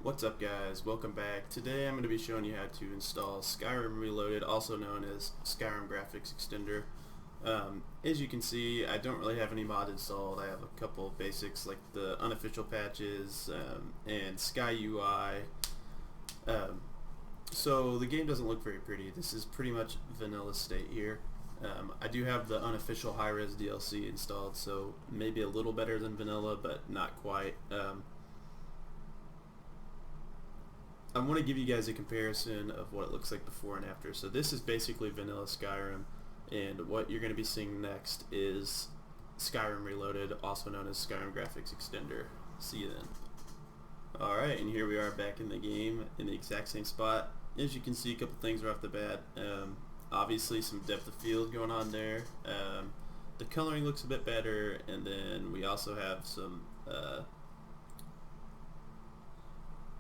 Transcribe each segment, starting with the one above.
What's up guys, welcome back. Today I'm going to be showing you how to install Skyrim Reloaded, also known as Skyrim Graphics Extender. As you can see, I don't really have any mods installed. I have a couple of basics like the unofficial patches and Sky UI. So the game doesn't look very pretty. This is pretty much vanilla state here. I do have the unofficial high-res DLC installed, so maybe a little better than vanilla, but not quite. I want to give you guys a comparison of what it looks like before and after. So this is basically vanilla Skyrim, and what you're going to be seeing next is Skyrim Reloaded, also known as Skyrim Graphics Extender. See you then. Alright, and here we are back in the game in the exact same spot. As you can see, a couple things right off the bat. Obviously some depth of field going on there. The coloring looks a bit better, and then we also have some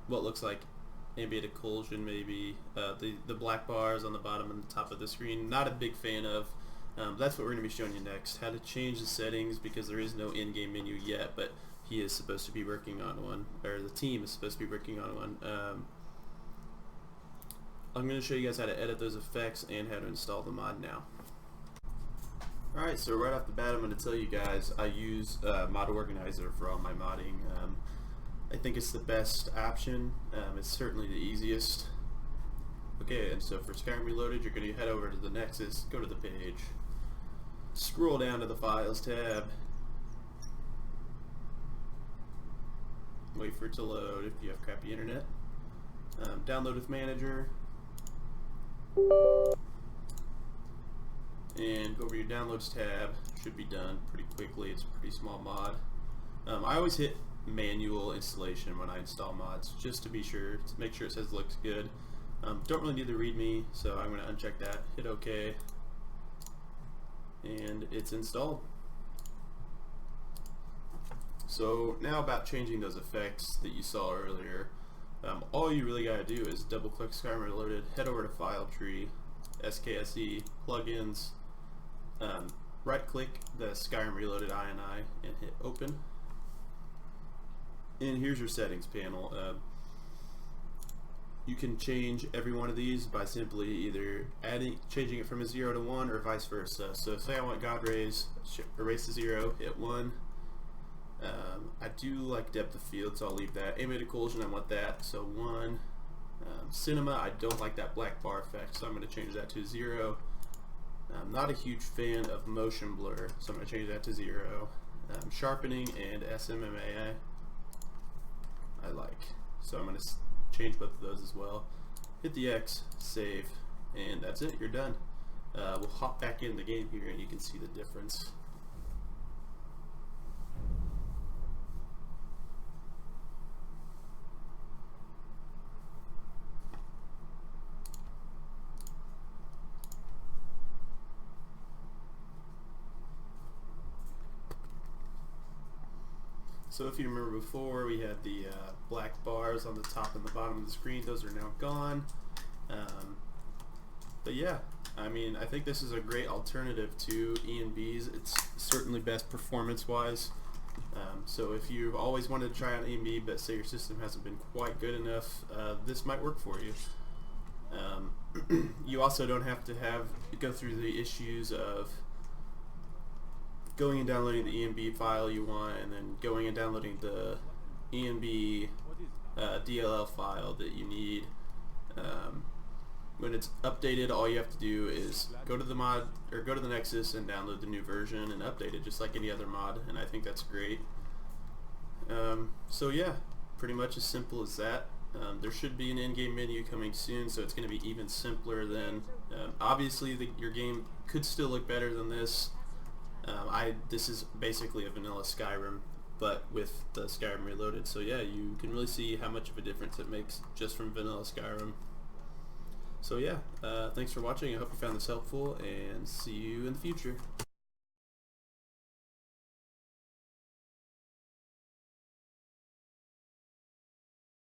what looks like ambient occlusion, maybe. The black bars on the bottom and the top of the screen, not a big fan of. That's what we're going to be showing you next. How to change the settings, because there is no in-game menu yet, but he is supposed to be working on one, or the team is supposed to be working on one. I'm going to show you guys how to edit those effects and how to install the mod now. Alright, so right off the bat I'm going to tell you guys I use Mod Organizer for all my modding. I think it's the best option. It's certainly the easiest. Okay, and so for Skyrim Reloaded, you're going to head over to the Nexus, go to the page, scroll down to the Files tab, wait for it to load if you have crappy internet, download with Manager, and go over your Downloads tab. Should be done pretty quickly. It's a pretty small mod. I always hit manual installation when I install mods, just to be sure, to make sure it says looks good. Don't really need the readme, so I'm going to uncheck that, hit OK, and it's installed. So now about changing those effects that you saw earlier. All you really got to do is double click Skyrim Reloaded, head over to File Tree, SKGE, Plugins, right click the Skyrim Reloaded INI and hit Open. And here's your settings panel. You can change every one of these by simply either changing it from a 0 to 1 or vice versa. So say I want God Rays, erase to 0, hit 1. I do like depth of field, so I'll leave that. Ambient occlusion, I want that, so 1. Cinema, I don't like that black bar effect, so I'm going to change that to 0. I'm not a huge fan of motion blur, so I'm going to change that to 0. Sharpening and SMMA I like, so I'm going to change both of those as well. Hit the X, save, and that's it, you're done. We'll hop back in the game here and you can see the difference. So if you remember before, we had the black bars on the top and the bottom of the screen. Those are now gone. But yeah, I mean, I think this is a great alternative to ENBs. It's certainly best performance-wise. So if you've always wanted to try out ENB, but say your system hasn't been quite good enough, this might work for you. You also don't have to go through the issues of going and downloading the ENB file you want, and then going and downloading the ENB DLL file that you need. When it's updated, all you have to do is go to the mod, or go to the Nexus and download the new version and update it just like any other mod, and I think that's great. So yeah, pretty much as simple as that. There should be an in-game menu coming soon, so it's going to be even simpler than. Obviously, your game could still look better than this. This is basically a vanilla Skyrim, but with the Skyrim Reloaded. So yeah, you can really see how much of a difference it makes just from vanilla Skyrim. So yeah, thanks for watching. I hope you found this helpful, and see you in the future.